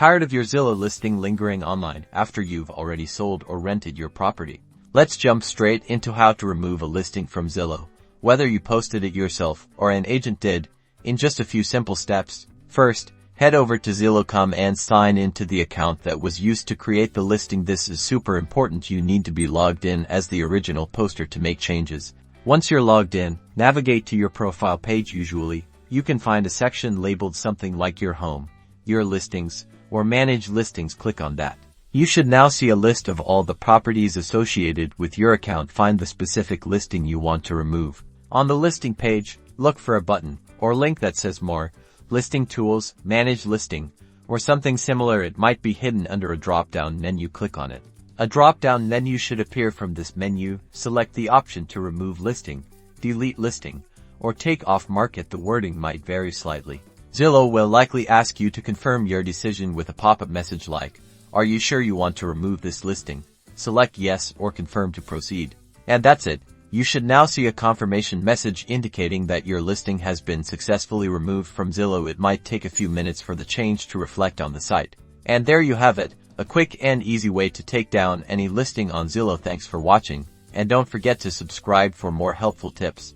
Tired of your Zillow listing lingering online after you've already sold or rented your property? Let's jump straight into how to remove a listing from Zillow, whether you posted it yourself or an agent did, in just a few simple steps. First, head over to Zillow.com and sign into the account that was used to create the listing. This is super important. You need to be logged in as the original poster to make changes. Once you're logged in, navigate to your profile page. Usually, you can find a section labeled something like Your Home, Your Listings, or Manage Listings. Click on that. You should now see a list of all the properties associated with your account. Find the specific listing you want to remove. On the listing page, look for a button or link that says More, Listing Tools, Manage Listing, or something similar. It might be hidden under a drop-down menu. Click on it. A drop-down menu should appear from this menu. Select the option to remove listing, delete listing, or take off market. The wording might vary slightly. Zillow will likely ask you to confirm your decision with a pop-up message like, "Are you sure you want to remove this listing?" Select Yes or Confirm to proceed. And that's it. You should now see a confirmation message indicating that your listing has been successfully removed from Zillow. It might take a few minutes for the change to reflect on the site. And there you have it, a quick and easy way to take down any listing on Zillow. Thanks for watching, and don't forget to subscribe for more helpful tips.